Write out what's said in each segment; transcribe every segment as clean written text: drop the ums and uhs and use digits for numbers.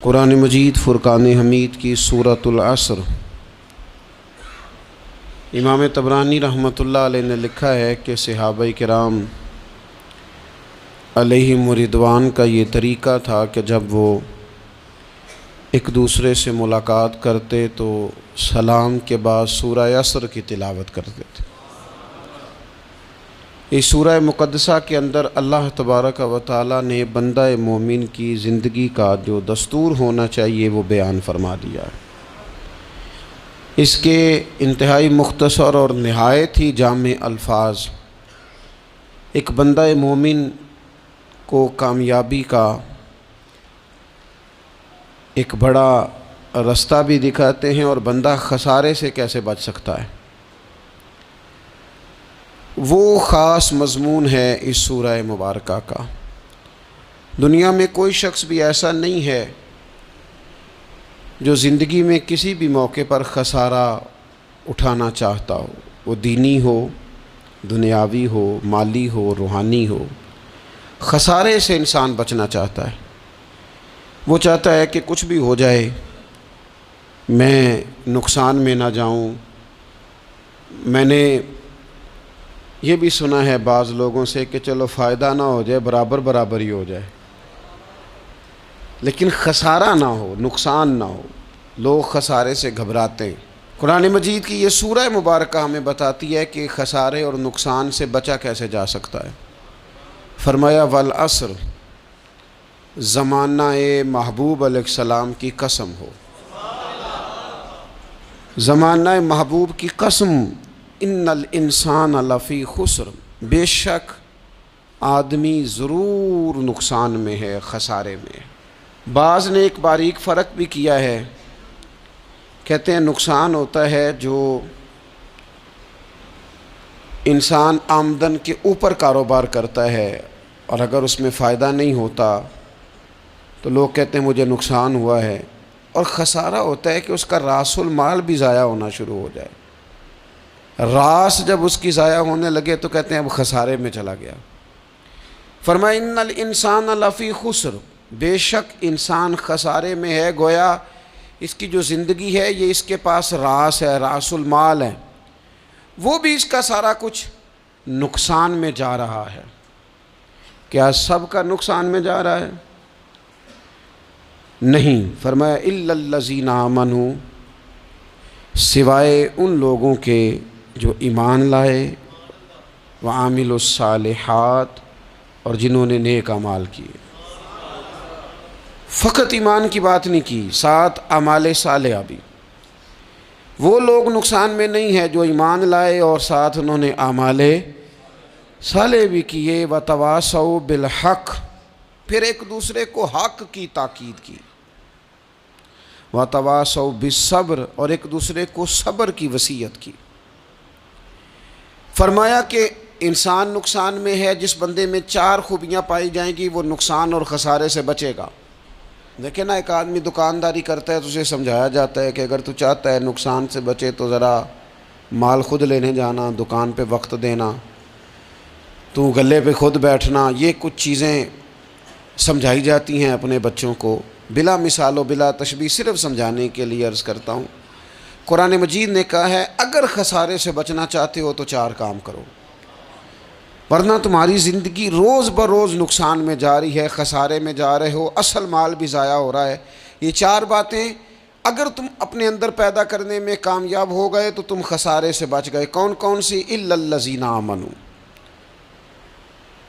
قرآن مجید فرقان حمید کی سورۃ العصر۔ امام طبرانی رحمۃ اللہ علیہ نے لکھا ہے کہ صحابہ کرام علیہم رضوان کا یہ طریقہ تھا کہ جب وہ ایک دوسرے سے ملاقات کرتے تو سلام کے بعد سورہ عصر کی تلاوت کرتے تھے۔ اس سورہ مقدسہ کے اندر اللہ تبارک و تعالیٰ نے بندہ مومن کی زندگی کا جو دستور ہونا چاہیے وہ بیان فرما دیا ہے۔ اس کے انتہائی مختصر اور نہایت ہی جامع الفاظ ایک بندہ مومن کو کامیابی کا ایک بڑا رستہ بھی دکھاتے ہیں اور بندہ خسارے سے کیسے بچ سکتا ہے۔ وہ خاص مضمون ہے اس سورہ مبارکہ کا۔ دنیا میں کوئی شخص بھی ایسا نہیں ہے جو زندگی میں کسی بھی موقع پر خسارہ اٹھانا چاہتا ہو، وہ دینی ہو، دنیاوی ہو، مالی ہو، روحانی ہو۔ خسارے سے انسان بچنا چاہتا ہے۔ وہ چاہتا ہے کہ کچھ بھی ہو جائے میں نقصان میں نہ جاؤں۔ میں نے یہ بھی سنا ہے بعض لوگوں سے کہ چلو فائدہ نہ ہو جائے، برابر برابر ہی ہو جائے، لیکن خسارہ نہ ہو، نقصان نہ ہو۔ لوگ خسارے سے گھبراتے ہیں۔ قرآن مجید کی یہ سورہ مبارکہ ہمیں بتاتی ہے کہ خسارے اور نقصان سے بچا کیسے جا سکتا ہے۔ فرمایا والعصر، زمانہ محبوب علیہ السلام کی قسم ہو، زمانہ محبوب کی قسم، ان الانسان لفی خسر، بے شک آدمی ضرور نقصان میں ہے، خسارے میں ہے۔ بعض نے ایک باریک فرق بھی کیا ہے، کہتے ہیں نقصان ہوتا ہے جو انسان آمدن کے اوپر کاروبار کرتا ہے اور اگر اس میں فائدہ نہیں ہوتا تو لوگ کہتے ہیں مجھے نقصان ہوا ہے، اور خسارہ ہوتا ہے کہ اس کا راس المال بھی ضائع ہونا شروع ہو جائے۔ راس جب اس کی ضائع ہونے لگے تو کہتے ہیں اب خسارے میں چلا گیا۔ فرمایا ان الانسان لفی خسر، بے شک انسان خسارے میں ہے، گویا اس کی جو زندگی ہے یہ اس کے پاس راس ہے، راس المال ہے، وہ بھی اس کا سارا کچھ نقصان میں جا رہا ہے۔ کیا سب کا نقصان میں جا رہا ہے؟ نہیں۔ فرمایا الا الذین آمنوا، سوائے ان لوگوں کے جو ایمان لائے، وعاملوا الصالحات، اور جنہوں نے نیک اعمال کیے۔ فقط ایمان کی بات نہیں کی، ساتھ اعمال صالحہ بھی۔ وہ لوگ نقصان میں نہیں ہے جو ایمان لائے اور ساتھ انہوں نے اعمال صالح بھی کیے، وتواصوا بالحق، پھر ایک دوسرے کو حق کی تاکید کی، وتواصوا بالصبر، اور ایک دوسرے کو صبر کی وصیت کی۔ فرمایا کہ انسان نقصان میں ہے جس بندے میں 4 خوبیاں پائی جائیں گی وہ نقصان اور خسارے سے بچے گا۔ دیکھیں نا، ایک آدمی دکانداری کرتا ہے تو اسے سمجھایا جاتا ہے کہ اگر تو چاہتا ہے نقصان سے بچے تو ذرا مال خود لینے جانا، دکان پہ وقت دینا، تو گلے پہ خود بیٹھنا، یہ کچھ چیزیں سمجھائی جاتی ہیں اپنے بچوں کو، بلا مثال و بلا تشبیہ، صرف سمجھانے کے لیے عرض کرتا ہوں۔ قرآن مجید نے کہا ہے اگر خسارے سے بچنا چاہتے ہو تو 4 کام کرو، ورنہ تمہاری زندگی روز بروز نقصان میں جا رہی ہے، خسارے میں جا رہے ہو، اصل مال بھی ضائع ہو رہا ہے۔ یہ 4 باتیں اگر تم اپنے اندر پیدا کرنے میں کامیاب ہو گئے تو تم خسارے سے بچ گئے۔ کون کون سی؟ الا الذین آمنوا،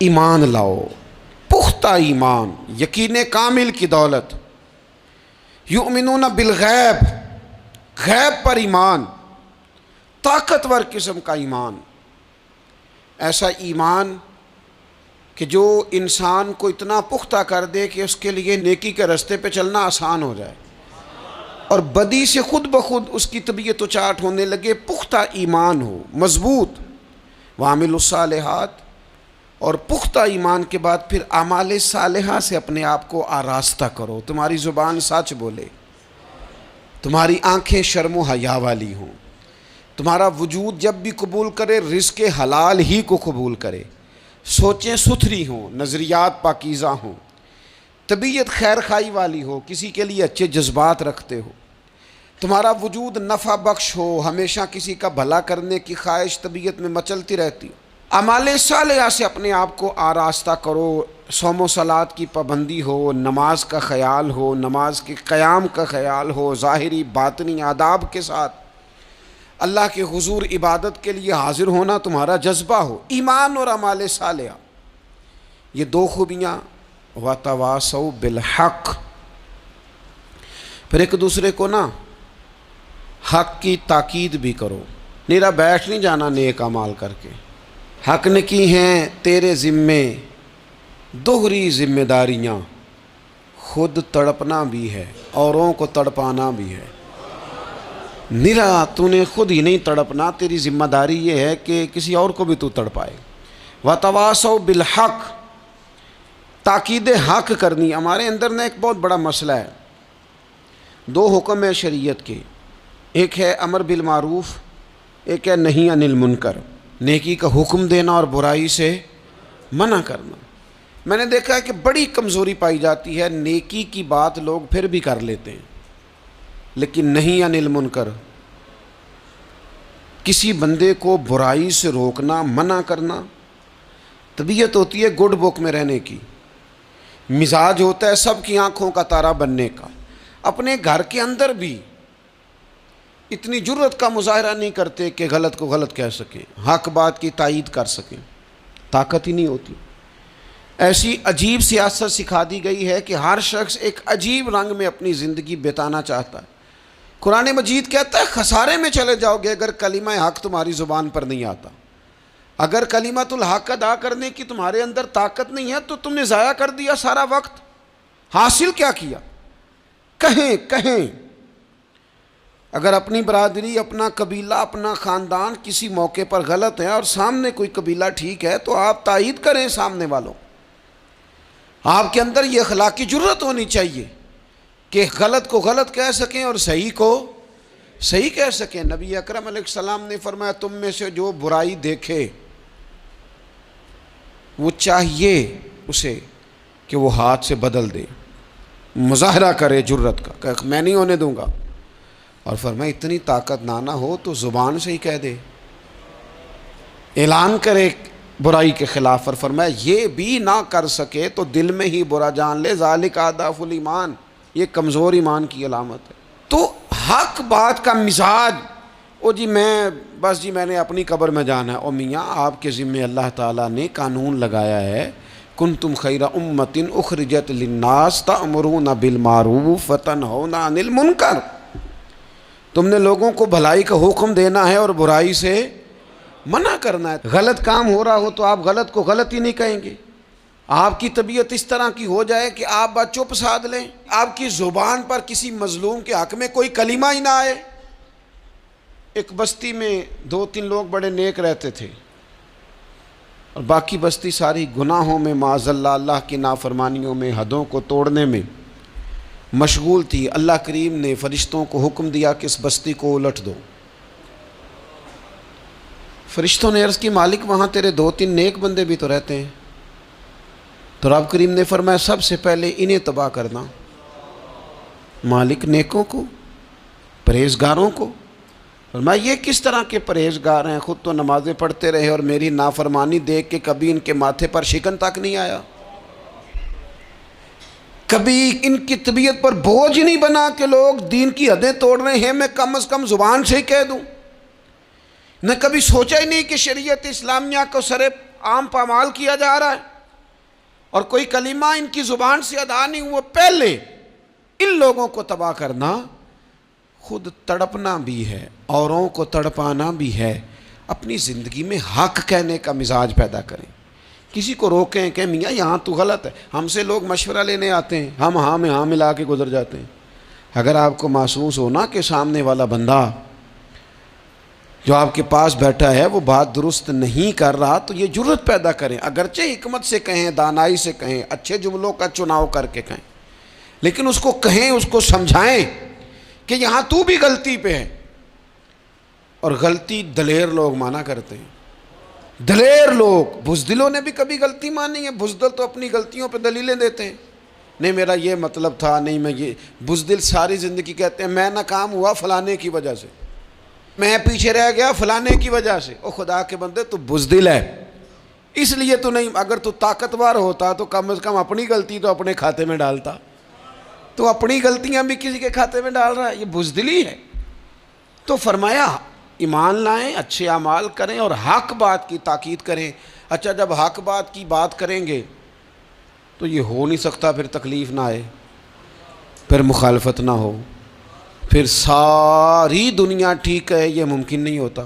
ایمان لاؤ، پختہ ایمان، یقین کامل کی دولت، یؤمنون بالغیب، غیب پر ایمان، طاقتور قسم کا ایمان، ایسا ایمان کہ جو انسان کو اتنا پختہ کر دے کہ اس کے لیے نیکی کے راستے پہ چلنا آسان ہو جائے اور بدی سے خود بخود اس کی طبیعت و چاٹ ہونے لگے۔ پختہ ایمان ہو، مضبوط، وعاملوا الصالحات، اور پختہ ایمان کے بعد پھر اعمال صالحہ سے اپنے آپ کو آراستہ کرو، تمہاری زبان سچ بولے، تمہاری آنکھیں شرم و حیا والی ہوں، تمہارا وجود جب بھی قبول کرے رزق حلال ہی کو قبول کرے، سوچیں ستھری ہوں، نظریات پاکیزہ ہوں، طبیعت خیر خواہی والی ہو، کسی کے لیے اچھے جذبات رکھتے ہو، تمہارا وجود نفع بخش ہو، ہمیشہ کسی کا بھلا کرنے کی خواہش طبیعت میں مچلتی رہتی ہو، اعمال صالحہ سے اپنے آپ کو آراستہ کرو، صوم و صلات کی پابندی ہو، نماز کا خیال ہو، نماز کے قیام کا خیال ہو، ظاہری باطنی آداب کے ساتھ اللہ کے حضور عبادت کے لیے حاضر ہونا تمہارا جذبہ ہو، ایمان اور اعمال صالحہ، یہ دو خوبیاں، وَتَوَاصَوْا بِالْحَقِّ، پھر ایک دوسرے کو نا حق کی تاکید بھی کرو، نیرا بیٹھ نہیں جانا نیک اعمال کر کے، حق نے کی ہیں تیرے ذمے دوہری ذمہ داریاں، خود تڑپنا بھی ہے اوروں کو تڑپانا بھی ہے، نیرا تو نے خود ہی نہیں تڑپنا، تیری ذمہ داری یہ ہے کہ کسی اور کو بھی تو تڑپائے، وَتَوَاصَوْا بِالْحَقِّ، تاکید حق کرنی۔ ہمارے اندر نے ایک بہت بڑا مسئلہ ہے، دو حکم ہے شریعت کے، ایک ہے امر بالمعروف، ایک ہے نہی عن المنکر، نیکی کا حکم دینا اور برائی سے منع کرنا۔ میں نے دیکھا ہے کہ بڑی کمزوری پائی جاتی ہے، نیکی کی بات لوگ پھر بھی کر لیتے ہیں، لیکن نہی عن المنکر، کسی بندے کو برائی سے روکنا، منع کرنا، طبیعت ہوتی ہے گڈ بک میں رہنے کی، مزاج ہوتا ہے سب کی آنکھوں کا تارا بننے کا، اپنے گھر کے اندر بھی اتنی جرت کا مظاہرہ نہیں کرتے کہ غلط کو غلط کہہ سکیں، حق بات کی تائید کر سکیں، طاقت ہی نہیں ہوتی۔ ایسی عجیب سیاست سکھا دی گئی ہے کہ ہر شخص ایک عجیب رنگ میں اپنی زندگی بتانا چاہتا ہے۔ قرآن مجید کہتا ہے خسارے میں چلے جاؤ گے اگر کلمہ حق تمہاری زبان پر نہیں آتا، اگر کلمۃ الحق ادا کرنے کی تمہارے اندر طاقت نہیں ہے تو تم نے ضائع کر دیا سارا وقت، حاصل کیا کیا؟ کہیں اگر اپنی برادری، اپنا قبیلہ، اپنا خاندان کسی موقع پر غلط ہے اور سامنے کوئی قبیلہ ٹھیک ہے تو آپ تائید کریں سامنے والوں، آپ کے اندر یہ اخلاقی جرت ہونی چاہیے کہ غلط کو غلط کہہ سکیں اور صحیح کو صحیح کہہ سکیں۔ نبی اکرم علیہ السلام نے فرمایا تم میں سے جو برائی دیکھے وہ چاہیے اسے کہ وہ ہاتھ سے بدل دے، مظاہرہ کرے جرت کا کہ میں نہیں ہونے دوں گا، اور فرمایا اتنی طاقت نہ ہو تو زبان سے ہی کہہ دے، اعلان کرے برائی کے خلاف، اور فرمایا یہ بھی نہ کر سکے تو دل میں ہی برا جان لے، ذالک اضعف الایمان، یہ کمزور ایمان کی علامت ہے۔ تو حق بات کا مزاج، او جی میں نے اپنی قبر میں جانا ہے، او میاں آپ کے ذمہ اللہ تعالیٰ نے قانون لگایا ہے، کنتم خیر امۃ اخرجت للناس تأمرون بالمعروف وتنہون عن المنکر، تم نے لوگوں کو بھلائی کا حکم دینا ہے اور برائی سے منع کرنا ہے۔ غلط کام ہو رہا ہو تو آپ غلط کو غلط ہی نہیں کہیں گے، آپ کی طبیعت اس طرح کی ہو جائے کہ آپ بات چپ سادھ لیں، آپ کی زبان پر کسی مظلوم کے حق میں کوئی کلمہ ہی نہ آئے۔ ایک بستی میں 2-3 لوگ بڑے نیک رہتے تھے اور باقی بستی ساری گناہوں میں، معاذ اللہ، اللہ کی نافرمانیوں میں، حدوں کو توڑنے میں مشغول تھی۔ اللہ کریم نے فرشتوں کو حکم دیا کہ اس بستی کو الٹ دو۔ فرشتوں نے عرض کی مالک وہاں تیرے 2-3 نیک بندے بھی تو رہتے ہیں، تو رب کریم نے فرمایا سب سے پہلے انہیں تباہ کرنا۔ مالک نیکوں کو، پرہیزگاروں کو، فرمایا یہ کس طرح کے پرہیزگار ہیں، خود تو نمازیں پڑھتے رہے اور میری نافرمانی دیکھ کے کبھی ان کے ماتھے پر شکن تک نہیں آیا، کبھی ان کی طبیعت پر بوجھ نہیں بنا کہ لوگ دین کی حدیں توڑ رہے ہیں میں کم از کم زبان سے ہی کہہ دوں، نہ کبھی سوچا ہی نہیں کہ شریعت اسلامیہ کو سر عام پامال کیا جا رہا ہے اور کوئی کلمہ ان کی زبان سے ادا نہیں ہوا۔ پہلے ان لوگوں کو تباہ کرنا، خود تڑپنا بھی ہے، اوروں کو تڑپانا بھی ہے، اپنی زندگی میں حق کہنے کا مزاج پیدا کریں، کسی کو روکیں کہ میاں یہاں تو غلط ہے۔ ہم سے لوگ مشورہ لینے آتے ہیں، ہم ہاں میں ہاں ملا کے گزر جاتے ہیں۔ اگر آپ کو محسوس ہونا کہ سامنے والا بندہ جو آپ کے پاس بیٹھا ہے وہ بات درست نہیں کر رہا تو یہ جرت پیدا کریں، اگرچہ حکمت سے کہیں، دانائی سے کہیں، اچھے جملوں کا چناؤ کر کے کہیں، لیکن اس کو کہیں، اس کو سمجھائیں کہ یہاں تو بھی غلطی پہ ہے۔ اور غلطی دلیر لوگ مانا کرتے ہیں، دلیر لوگ، بزدلوں نے بھی کبھی غلطی مانی ہے، بزدل تو اپنی غلطیوں پہ دلیلیں دیتے ہیں، نہیں میرا یہ مطلب تھا، نہیں میں یہ بزدل ساری زندگی کہتے ہیں میں ناکام ہوا فلانے کی وجہ سے، میں پیچھے رہ گیا فلانے کی وجہ سے۔ او خدا کے بندے تو بزدل ہے، اس لیے تو نہیں، اگر تو طاقتور ہوتا تو کم از کم اپنی غلطی تو اپنے کھاتے میں ڈالتا، تو اپنی غلطیاں بھی کسی کے کھاتے میں ڈال رہا ہے، یہ بزدلی ہے۔ تو فرمایا ایمان لائیں، اچھے اعمال کریں اور حق بات کی تاکید کریں۔ اچھا جب حق بات کی بات کریں گے تو یہ ہو نہیں سکتا پھر تکلیف نہ آئے، پھر مخالفت نہ ہو، پھر ساری دنیا ٹھیک ہے، یہ ممکن نہیں ہوتا۔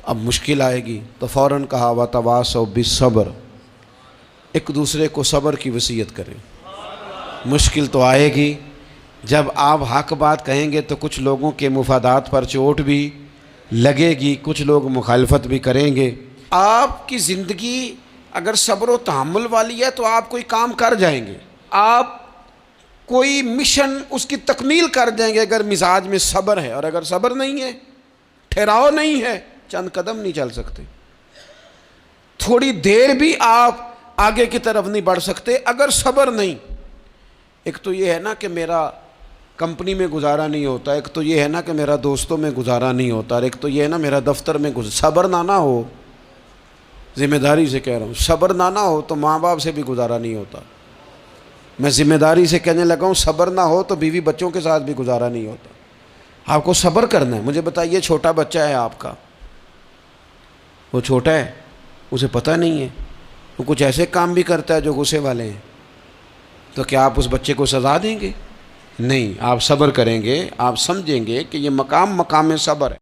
اب مشکل آئے گی تو فوراً کہا وَتَوَاصَوْا بِالصَّبْرِ، ایک دوسرے کو صبر کی وصیت کریں۔ مشکل تو آئے گی، جب آپ حق بات کہیں گے تو کچھ لوگوں کے مفادات پر چوٹ بھی لگے گی، کچھ لوگ مخالفت بھی کریں گے۔ آپ کی زندگی اگر صبر و تحمل والی ہے تو آپ کوئی کام کر جائیں گے، آپ کوئی مشن اس کی تکمیل کر دیں گے اگر مزاج میں صبر ہے، اور اگر صبر نہیں ہے، ٹھہراؤ نہیں ہے، چند قدم نہیں چل سکتے، تھوڑی دیر بھی آپ آگے کی طرف نہیں بڑھ سکتے اگر صبر نہیں۔ ایک تو یہ ہے نا کہ میرا کمپنی میں گزارا نہیں ہوتا، ایک تو یہ ہے نا کہ میرا دوستوں میں گزارا نہیں ہوتا، اور ایک تو یہ ہے نا میرا دفتر میں صبر نہ ہو، ذمہ داری سے کہہ رہا ہوں، صبر نہ ہو تو ماں باپ سے بھی گزارا نہیں ہوتا۔ میں ذمہ داری سے کہنے لگا ہوں صبر نہ ہو تو بیوی بچوں کے ساتھ بھی گزارا نہیں ہوتا۔ آپ کو صبر کرنا ہے۔ مجھے بتائیے چھوٹا بچہ ہے آپ کا، وہ چھوٹا ہے، اسے پتہ نہیں ہے، وہ کچھ ایسے کام بھی کرتا ہے جو غصے والے ہیں، تو کیا آپ اس بچے کو سزا دیں گے؟ نہیں، آپ صبر کریں گے، آپ سمجھیں گے کہ یہ مقام صبر ہے۔